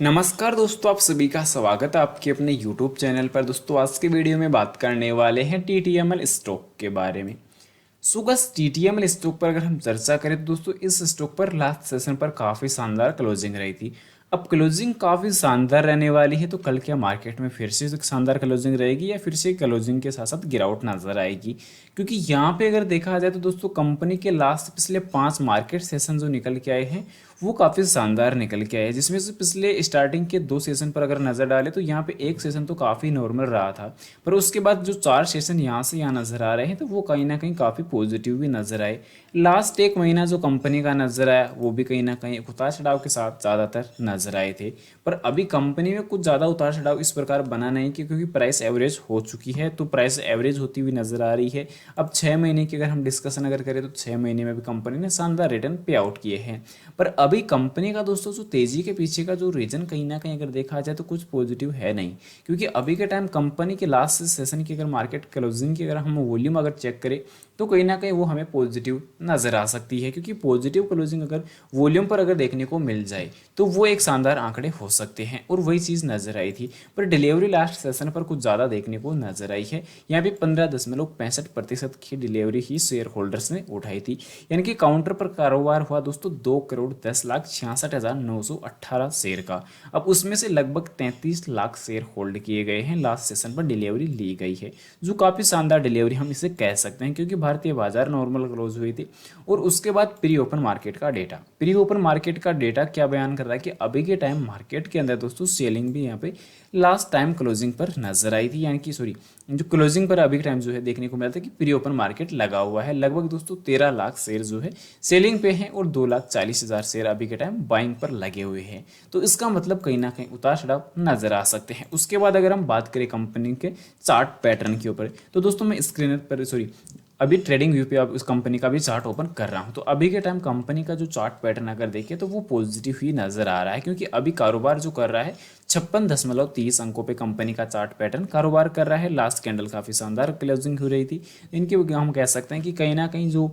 नमस्कार दोस्तों, आप सभी का स्वागत है आपके अपने YouTube चैनल पर। दोस्तों आज के वीडियो में बात करने वाले हैं TTML स्टॉक के बारे में। सो बस TTML स्टॉक पर अगर हम चर्चा करें तो दोस्तों इस स्टॉक पर लास्ट सेशन पर काफ़ी शानदार क्लोजिंग रही थी। अब क्लोजिंग काफ़ी शानदार रहने वाली है, तो कल क्या मार्केट में फिर से एक शानदार क्लोजिंग रहेगी या फिर से क्लोजिंग के साथ साथ गिरावट नजर आएगी? क्योंकि यहाँ पे अगर देखा जाए तो दोस्तों कंपनी के लास्ट पिछले 5 मार्केट सेशन जो निकल के आए हैं वो काफ़ी शानदार निकल के आए, जिसमें से पिछले स्टार्टिंग के 2 सेशन पर अगर नज़र डालें तो यहाँ पे एक सेशन तो काफ़ी नॉर्मल रहा था, पर उसके बाद जो 4 सेशन यहाँ से यहाँ नज़र आ रहे हैं तो वो कहीं ना कहीं काफ़ी पॉजिटिव भी नज़र आए। लास्ट एक महीना जो कंपनी का नज़र आया वो भी कहीं ना कहीं उतार चढ़ाव के साथ ज़्यादातर नजर आए थे। पर अभी कंपनी में कुछ ज़्यादा उतार चढ़ाव इस प्रकार बना नहीं कि क्योंकि प्राइस एवरेज हो चुकी है, तो प्राइस एवरेज होती हुई नजर आ रही है। अब 6 महीने की अगर हम डिस्कशन अगर करें तो 6 महीने में भी कंपनी ने शानदार रिटर्न पे आउट किए हैं। पर अभी कंपनी का दोस्तों जो तेजी के पीछे का जो रीजन कहीं ना कहीं अगर देखा जाए तो कुछ पॉजिटिव है नहीं, क्योंकि अभी के टाइम कंपनी के लास्ट सेशन की अगर मार्केट क्लोजिंग की अगर हम वॉल्यूम अगर चेक करें तो कहीं ना कहीं वो हमें पॉजिटिव नजर आ सकती है, क्योंकि पॉजिटिव क्लोजिंग अगर वॉल्यूम पर अगर देखने को मिल जाए तो वो एक शानदार आंकड़े हो सकते हैं, और वही चीज़ नजर आई थी। पर डिलीवरी लास्ट सेशन पर कुछ ज़्यादा देखने को नजर आई है। यहाँ पे 15.65% की डिलीवरी ही शेयर होल्डर्स ने उठाई थी, यानी कि काउंटर पर कारोबार हुआ दोस्तों 2,10,66,918 शेयर का। अब उसमें से लगभग 33 लाख शेयर होल्ड किए गए हैं, लास्ट सेशन पर डिलीवरी ली गई है, जो काफ़ी शानदार डिलीवरी हम इसे कह सकते हैं, क्योंकि भारतीय बाजार नॉर्मल क्लोज हुई थी। और उसके बाद प्री ओपन मार्केट का डेटा, प्री ओपन मार्केट का डेटा क्या बयान कर रहा है कि अभी के टाइम मार्केट के अंदर दोस्तों सेलिंग भी यहाँ पे लास्ट टाइम क्लोजिंग पर नजर आई थी, यानी कि सॉरी जो क्लोजिंग पर अभी के टाइम जो है देखने को मिला था कि प्री ओपन मार्केट लगा हुआ है। लगभग दोस्तों 13 लाख शेयर जो है सेलिंग पे हैं और 2,40,000 शेयर अभी के टाइम बाइंग पर लगे हुए हैं। तो इसका मतलब कहीं ना कहीं उतार चढ़ाव नजर आ सकते हैं। उसके बाद अगर हम बात करें कंपनी के चार्ट पैटर्न के ऊपर, तो दोस्तों मैं स्क्रीन पर सॉरी अभी ट्रेडिंग व्यू पे अब उस कंपनी का भी चार्ट ओपन कर रहा हूं, तो अभी के टाइम कंपनी का जो चार्ट पैटर्न अगर देखें तो वो पॉजिटिव ही नजर आ रहा है, क्योंकि अभी कारोबार जो कर रहा है 56.30 अंकों पे कंपनी का चार्ट पैटर्न कारोबार कर रहा है। लास्ट कैंडल काफ़ी शानदार क्लोजिंग हो रही थी। इनके हम कह सकते हैं कि कहीं ना कहीं जो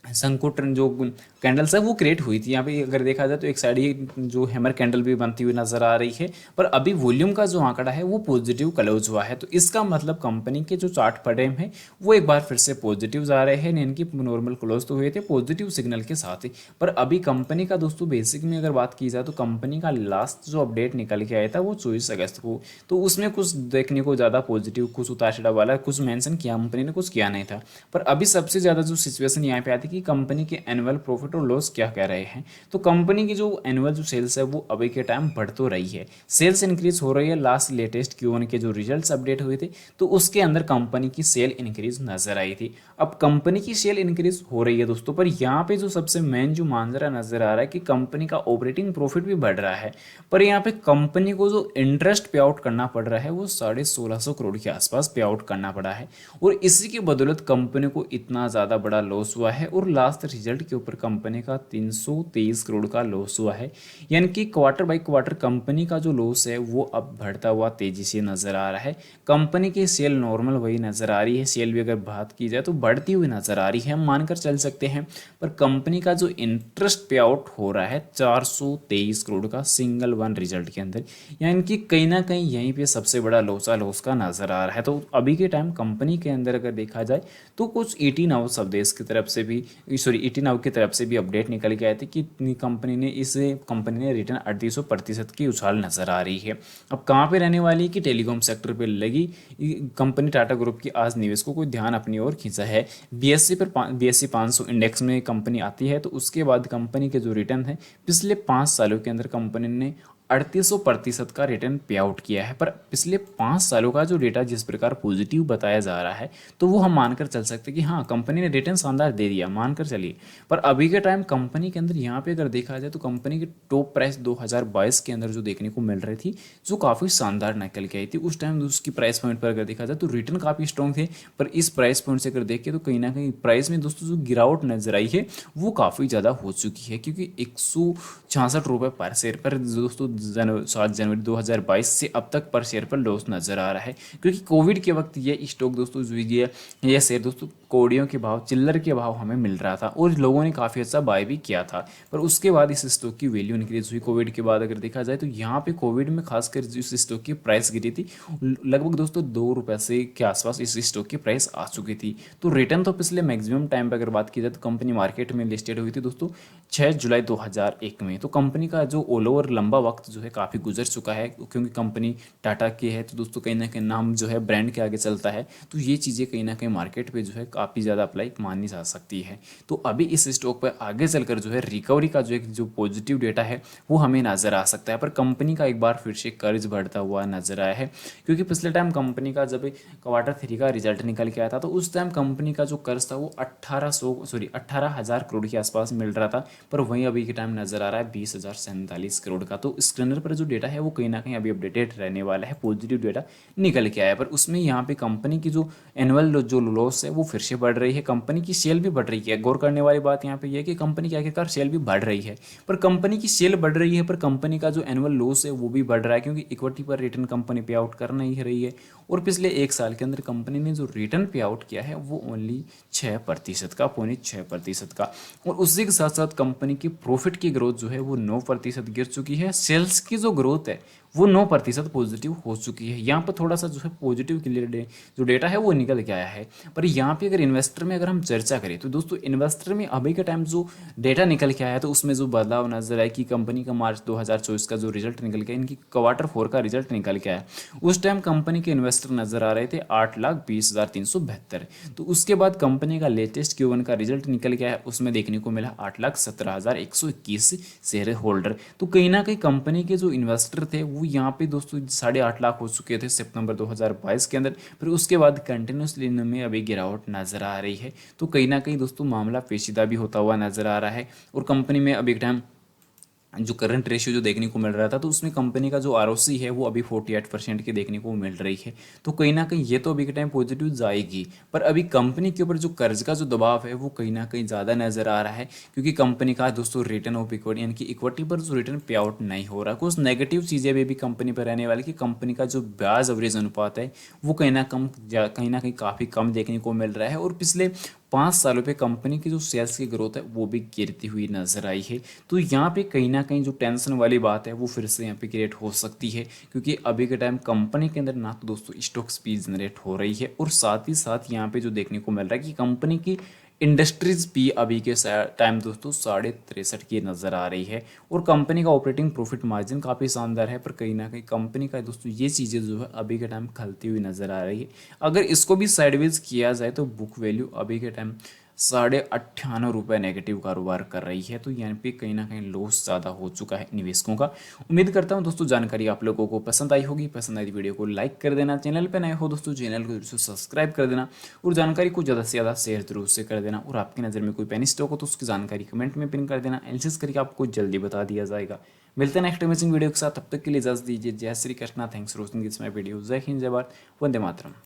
संकुट जो कैंडल्स है वो क्रिएट हुई थी। यहाँ पे अगर देखा जाए तो एक साइड ही जो हैमर कैंडल भी बनती हुई नजर आ रही है, पर अभी वॉल्यूम का जो आंकड़ा है वो पॉजिटिव क्लोज हुआ है, तो इसका मतलब कंपनी के जो चार्ट पैटर्न है वो एक बार फिर से पॉजिटिव जा रहे हैं। इनकी नॉर्मल क्लोज तो हुए थे पॉजिटिव सिग्नल के साथ ही। पर अभी कंपनी का दोस्तों बेसिक में अगर बात की जाए तो कंपनी का लास्ट जो अपडेट निकल के आया था वो 24 अगस्त को, तो उसमें कुछ देखने को ज़्यादा पॉजिटिव कुछ उतार चढ़ाव वाला कुछ मेंशन किया कंपनी ने, कुछ किया नहीं था। पर अभी सबसे ज़्यादा जो सिचुएशन यहाँ पे आती है कि कंपनी के एनुअल प्रॉफिट और लॉस क्या कह रहे हैं, तो कंपनी की जो एनुअल जो सेल्स है वो अभी के टाइम बढ़ तो रही है, सेल्स इंक्रीज हो रही है। लास्ट लेटेस्ट Q1 के जो रिजल्ट्स अपडेट हुए थे तो उसके अंदर कंपनी की सेल इंक्रीज नजर आई थी। अब कंपनी की सेल इंक्रीज हो रही है दोस्तों, पर यहाँ पे जो सबसे मेन जो मांजरा नजर आ रहा है कि कंपनी का ऑपरेटिंग प्रॉफिट भी बढ़ रहा है, पर यहाँ पे कंपनी को जो इंटरेस्ट पे आउट करना पड़ रहा है वो 1650 करोड़ के आसपास पे आउट करना पड़ा है, और इसी की बदौलत कंपनी को इतना ज़्यादा बड़ा लॉस हुआ है। और लास्ट रिजल्ट के ऊपर कंपनी का 323 करोड़ का लॉस हुआ है, यानी कि क्वार्टर बाई क्वार्टर कंपनी का जो लॉस है वो अब बढ़ता हुआ तेजी से नजर आ रहा है। कंपनी की सेल नॉर्मल वही नजर आ रही है, सेल भी अगर बात की जाए तो बढ़ती हुई नजर आ रही है, हम मानकर चल सकते हैं। पर कंपनी का जो इंटरेस्ट पे आउट हो रहा है 423 करोड़ का सिंगल वन रिजल्ट के अंदर, यानी कि कहीं ना कहीं यहीं पे सबसे बड़ा लॉस का नजर आ रहा है। तो अभी के टाइम कंपनी के अंदर अगर देखा जाए तो कुछ 18 स्वदेश की तरफ से भी सॉरी 18 की तरफ से भी अपडेट निकल के आए थे कि कंपनी ने रिटर्न 38% की उछाल नजर आ रही है। अब कहाँ पे रहने वाली है कि टेलीकॉम सेक्टर पे लगी कंपनी टाटा ग्रुप की आज निवेशकों को ध्यान अपनी ओर खींचा है। BSE 500 इंडेक्स में कंपनी आती है, तो उसके बाद कंपनी के जो रिटर्न है पिछले 5 सालों के अंदर कंपनी ने 3800% का रिटर्न पे आउट किया है। पर पिछले 5 सालों का जो डेटा जिस प्रकार पॉजिटिव बताया जा रहा है तो वो हम मानकर चल सकते हैं कि हाँ कंपनी ने रिटर्न शानदार दे दिया, मानकर चलिए। पर अभी के टाइम कंपनी के अंदर यहाँ पे अगर देखा जाए तो कंपनी की टॉप प्राइस 2022 के अंदर जो देखने को मिल रही थी जो काफ़ी शानदार निकल के आई थी, उस टाइम उसकी प्राइस पॉइंट पर अगर देखा जाए तो रिटर्न काफ़ी स्ट्रॉन्ग थे। पर इस प्राइस पॉइंट से अगर देखें तो कहीं ना कहीं प्राइस में दोस्तों जो गिरावट नजर आई है वो काफ़ी ज़्यादा हो चुकी है, क्योंकि 166 रुपये पर शेयर पर दोस्तों 7 जनवरी 2022 से अब तक पर शेयर पर लॉस नजर आ रहा है, क्योंकि कोविड के वक्त ये स्टॉक दोस्तों ये शेयर दोस्तों कौड़ियों के भाव, चिल्लर के भाव हमें मिल रहा था और लोगों ने काफ़ी अच्छा बाय भी किया था। पर उसके बाद इस स्टॉक की वैल्यू इंक्रीज हुई कोविड के बाद। अगर देखा जाए तो यहाँ पे कोविड में खासकर इस स्टॉक की प्राइस गिरी थी, लगभग दोस्तों 2 रुपये से के आसपास इस स्टॉक की प्राइस आ चुकी थी। तो रिटर्न तो पिछले मैक्सिमम टाइम पर अगर बात की जाए तो कंपनी मार्केट में लिस्टेड हुई थी दोस्तों 6 जुलाई 2001 में। तो कंपनी का जो ऑल ओवर लंबा वक्त जो है काफ़ी गुजर चुका है, क्योंकि कंपनी टाटा की है तो दोस्तों कहीं ना कहीं नाम जो है ब्रांड के आगे चलता है। तो ये चीज़ें कहीं ना कहीं मार्केट पे जो है काफ़ी ज़्यादा अप्लाई मानी जा सकती है। तो अभी इस स्टॉक पर आगे चलकर जो है रिकवरी का जो पॉजिटिव डेटा है वो हमें नज़र आ सकता है। पर कंपनी का एक बार फिर से कर्ज बढ़ता हुआ नजर आया है, क्योंकि पिछले टाइम कंपनी का जब Q3 का रिजल्ट निकल के आया था तो उस टाइम कंपनी का जो कर्ज था वो 18,000 करोड़ के आसपास मिल रहा था। पर वहीं अभी के टाइम नजर आ रहा है 20,047 करोड़ का। तो स्क्रीनर पर जो डेटा है वो कहीं ना कहीं अभी अपडेटेड रहने वाला है, पॉजिटिव डेटा निकल के आया। पर उसमें यहाँ पे कंपनी की जो एनुअल जो लॉस है वो फिर से बढ़ रही है, कंपनी की सेल भी बढ़ रही है। गौर करने वाली बात यहाँ पे यह है कि कंपनी की आखिरकार सेल भी बढ़ रही है, पर कंपनी की सेल बढ़ रही है पर कंपनी का जो एनुअल लॉस है वो भी बढ़ रहा है, क्योंकि इक्विटी पर रिटर्न कंपनी पे आउट कर नहीं रही है। और पिछले एक साल के अंदर कंपनी ने जो रिटर्न पे आउट किया है वो ओनली 6% का, 0.6% का। और उसी के साथ साथ कंपनी की प्रॉफिट की ग्रोथ जो है वो 9% गिर चुकी है। सेल्स की जो ग्रोथ है वो 9% पॉजिटिव हो चुकी है। यहाँ पर थोड़ा सा जो है पॉजिटिव क्लियर जो डेटा है वो निकल के आया है। पर यहाँ पे अगर इन्वेस्टर में अगर हम चर्चा करें तो दोस्तों इन्वेस्टर में अभी के टाइम जो डेटा निकल के आया है तो उसमें जो बदलाव नजर आया कि कंपनी का मार्च 2024 का जो रिजल्ट निकल के, इनकी Q4 का रिजल्ट निकल के आया, उस टाइम कंपनी के इन्वेस्टर नजर आ रहे थे 8,20,372। तो उसके बाद कंपनी का लेटेस्ट Q1 का रिजल्ट निकल के आया, उसमें देखने को मिला 8,17,121 शेयर होल्डर। तो कहीं ना कहीं कंपनी के जो इन्वेस्टर थे वो यहाँ पे दोस्तों 8.5 लाख हो चुके थे सितंबर 2022 के अंदर। फिर उसके बाद कंटिन्यूसली इनमें अभी गिरावट नजर आ रही है। तो कहीं ना कहीं दोस्तों मामला पेचीदा भी होता हुआ नजर आ रहा है। और कंपनी में अभी टाइम जो करंट रेशियो जो देखने को मिल रहा था तो उसमें कंपनी का जो ROC है वो अभी 48% की देखने को मिल रही है। तो कहीं ना कहीं ये तो अभी के टाइम पॉजिटिव जाएगी, पर अभी कंपनी के ऊपर जो कर्ज का जो दबाव है वो कहीं ना कहीं ज़्यादा नजर आ रहा है, क्योंकि कंपनी का दोस्तों रिटर्न ऑफ इक्विटी यानी कि इक्विटी पर जो रिटर्न पे आउट नहीं हो रहा। कुछ नेगेटिव चीज़ें भी कंपनी पर रहने वाली कि कंपनी का जो ब्याज अवरेज अनुपात है वो कहीं ना कहीं काफ़ी कम देखने को मिल रहा है। और पिछले 5 सालों पे कंपनी की जो सेल्स की ग्रोथ है वो भी गिरती हुई नजर आई है। तो यहाँ पे कहीं ना कहीं जो टेंशन वाली बात है वो फिर से यहाँ पे क्रिएट हो सकती है, क्योंकि अभी के टाइम कंपनी के अंदर ना तो दोस्तों स्टॉक स्पीड जनरेट हो रही है, और साथ ही साथ यहाँ पे जो देखने को मिल रहा है कि कंपनी की इंडस्ट्रीज भी अभी के टाइम दोस्तों 63.5 की नज़र आ रही है। और कंपनी का ऑपरेटिंग प्रॉफिट मार्जिन काफ़ी शानदार है, पर कहीं ना कहीं कंपनी का दोस्तों ये चीज़ें जो है अभी के टाइम खलती हुई नज़र आ रही है। अगर इसको भी साइडवेज किया जाए तो बुक वैल्यू अभी के टाइम 98.5 नेगेटिव कारोबार कर रही है। तो यहाँ पे कहीं ना कहीं लॉस ज़्यादा हो चुका है निवेशकों का। उम्मीद करता हूँ दोस्तों जानकारी आप लोगों को पसंद आई होगी। पसंद आई वीडियो को लाइक कर देना, चैनल पे नए हो दोस्तों चैनल को जरूर से सब्सक्राइब कर देना, और जानकारी को ज़्यादा से ज़्यादा शेयर जरूर से कर देना। और आपकी नज़र में कोई पेनी स्टॉक हो तो उसकी जानकारी कमेंट में पिन कर देना, एनालिसिस करके आपको जल्दी बता दिया जाएगा। मिलते हैं नेक्स्ट अमेजिंग वीडियो के साथ, तब तक के लिए इजाजत दीजिए। जय Shri Krishna, thanks for watching this my video. जय हिंद, जय भारत, वंदे मातरम।